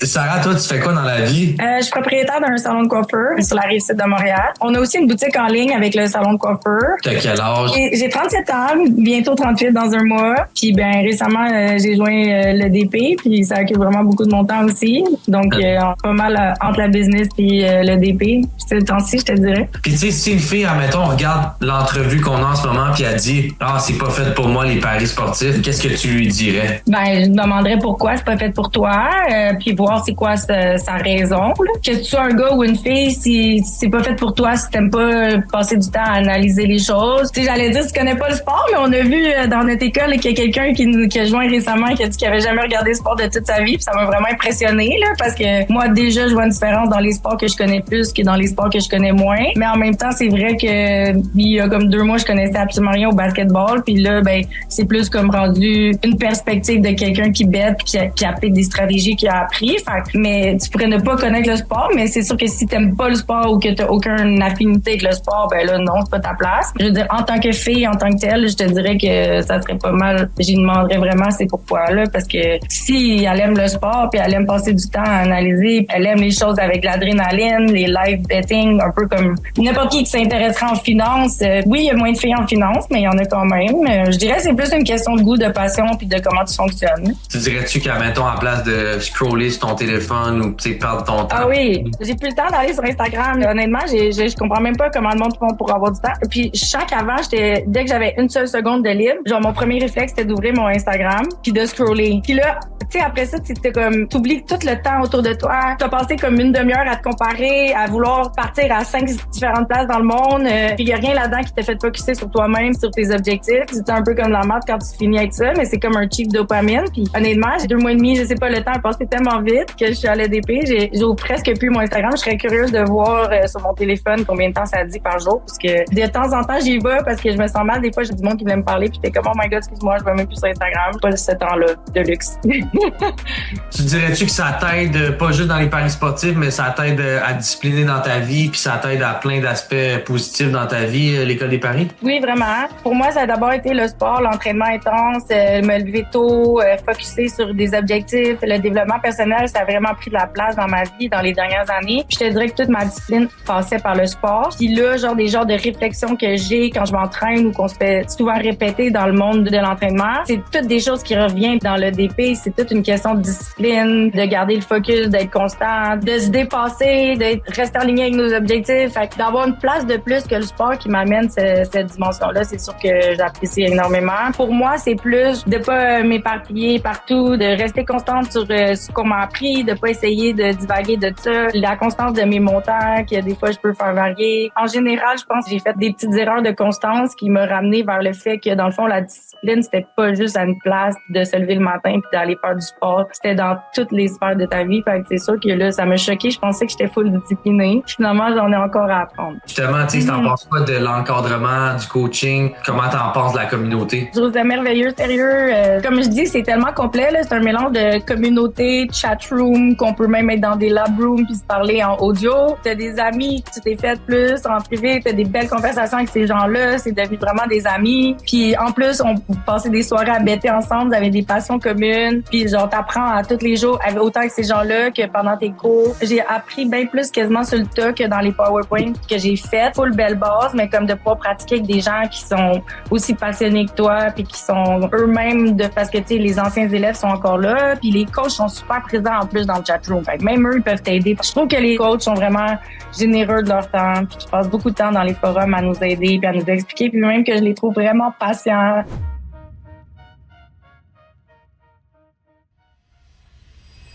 Sarah, toi, tu fais quoi dans la vie? Je suis propriétaire d'un salon de coiffeur sur la rive sud de Montréal. On a aussi une boutique en ligne avec le salon de coiffeur. T'as quel âge? J'ai 37 ans, bientôt 38 dans un mois. Puis récemment, j'ai joint le DP, puis ça occupe vraiment beaucoup de mon temps aussi. Donc, pas mal entre la business puis le DP. C'est le temps-ci, je te dirais. Puis tu sais, si une fille, admettons, on regarde l'entrevue qu'on a en ce moment, puis elle dit « Ah, c'est pas fait pour moi les paris sportifs », qu'est-ce que tu lui dirais? Je demanderais pourquoi c'est pas fait pour toi, puis voir c'est quoi sa raison. Là. Que tu sois un gars ou une fille, si c'est pas fait pour toi, si t'aimes pas passer du temps à analyser les choses. Tu sais, j'allais dire, si tu connais pas le sport, mais on a vu dans notre école qu'il y a quelqu'un qui a joint récemment, qui a dit qu'il avait jamais regardé le sport de toute sa vie, puis ça m'a vraiment impressionné là, parce que moi déjà, je vois une différence dans les sports que je connais plus que dans les sports que je connais moins. Mais en même temps, c'est vrai que il y a comme 2 mois, je connaissais absolument rien au basketball, puis là, c'est plus comme rendu une perspective de quelqu'un qui bête, puis qui applique des stratégies qu'il a appris. Mais tu pourrais ne pas connaître le sport, mais c'est sûr que si t'aimes pas le sport ou que t'as aucune affinité avec le sport, là, non, c'est pas ta place. Je veux dire, en tant que fille, en tant que telle, je te dirais que ça serait pas mal. J'y demanderais vraiment c'est pourquoi, là, parce que si elle aime le sport, puis elle aime passer du temps à analyser, elle aime les choses avec l'adrénaline, les live betting, un peu comme n'importe qui s'intéresserait en finance. Oui, il y a moins de filles en finance, mais il y en a quand même. Je dirais que c'est plus une question de goût, de passion, puis de comment tu fonctionnes. Tu dirais-tu qu'à, mettons, en place de scroller sur ton téléphone ou perdre ton temps? Ah oui, j'ai plus le temps d'aller sur Instagram. Honnêtement, je comprends même pas comment le monde font pour avoir du temps. Puis je sens qu'avant, dès que j'avais une seule seconde de libre, genre mon premier réflexe c'était d'ouvrir mon Instagram puis de scroller. Puis là, tu sais, après ça, c'était comme t'oublies tout le temps autour de toi. T'as passé comme une demi-heure à te comparer, à vouloir partir à 5 différentes places dans le monde. Puis il y a rien là-dedans qui t'a fait focusser sur toi-même, sur tes objectifs. C'est un peu comme la merde quand tu finis avec ça, mais c'est comme un cheap dopamine. Puis honnêtement, j'ai 2 mois et demi, je sais pas, le temps a passé tellement vite que je suis à l'EDP. J'ouvre presque plus mon Instagram. Je serais curieuse de voir sur mon téléphone combien de temps ça dit par jour. Parce que de temps en temps, j'y vais parce que je me sens mal. Des fois, j'ai du monde qui voulait me parler. Puis j'étais comme, oh my God, excuse-moi, je vais même plus sur Instagram. Pas ce temps-là de luxe. Tu dirais-tu que ça t'aide, pas juste dans les paris sportifs, mais ça t'aide à discipliner dans ta vie, puis ça t'aide à plein d'aspects positifs dans ta vie, l'école des paris? Oui, vraiment. Pour moi, ça a d'abord été le sport, l'entraînement intense, me lever tôt, focusser sur des objectifs. Le développement personnel, ça a vraiment pris de la place dans ma vie dans les dernières années. Puis je te dirais que toute ma discipline passait par le sport. Puis là, des genres de réflexions que j'ai quand je m'entraîne ou qu'on se fait souvent répéter dans le monde de l'entraînement, c'est toutes des choses qui reviennent dans le DP. C'est toute une question de discipline, de garder le focus, d'être constant, de se dépasser, de rester aligné avec nos objectifs. Fait que d'avoir une place de plus que le sport qui m'amène cette dimension-là, c'est sûr que j'apprécie énormément. Pour moi, c'est plus de pas m'éparpiller partout, de rester constante sur ce qu'on m'a appris, de pas essayer de divaguer de ça, la constance de mes montants que des fois je peux faire varier. En général, je pense que j'ai fait des petites erreurs de constance qui m'ont ramené vers le fait que dans le fond, la discipline, c'était pas juste à une place de se lever le matin puis d'aller faire du sport. C'était dans toutes les sphères de ta vie. Fait que c'est sûr que là, ça m'a choqué. Je pensais que j'étais full disciplinée. Finalement, j'en ai encore à apprendre. Justement, tu sais, t'en penses quoi de l'encadrement, du coaching? Comment t'en penses de la communauté? Je trouve ça merveilleux, sérieux. Comme je dis, c'est tellement complet, là. C'est un mélange de communauté, chat room, qu'on peut même être dans des lab rooms puis se parler en audio. T'as des amis que tu t'es fait plus en privé. T'as des belles conversations avec ces gens-là. C'est devenu vraiment des amis. Puis en plus, on passait des soirées à bêter ensemble. Vous avez des passions communes. Puis genre, t'apprends à tous les jours autant avec ces gens-là que pendant tes cours. J'ai appris bien plus quasiment sur le tas que dans les PowerPoint que j'ai fait. Full belle base, mais comme de pouvoir pratiquer avec des gens qui sont aussi passionnés que toi puis qui sont eux-mêmes parce que tu sais, les anciens élèves sont encore là. Puis les coachs sont super présents en plus dans le chat room. Fait que même eux, ils peuvent t'aider. Je trouve que les coachs sont vraiment généreux de leur temps puis qui passent beaucoup de temps dans les forums à nous aider puis à nous expliquer. Puis même que je les trouve vraiment patients.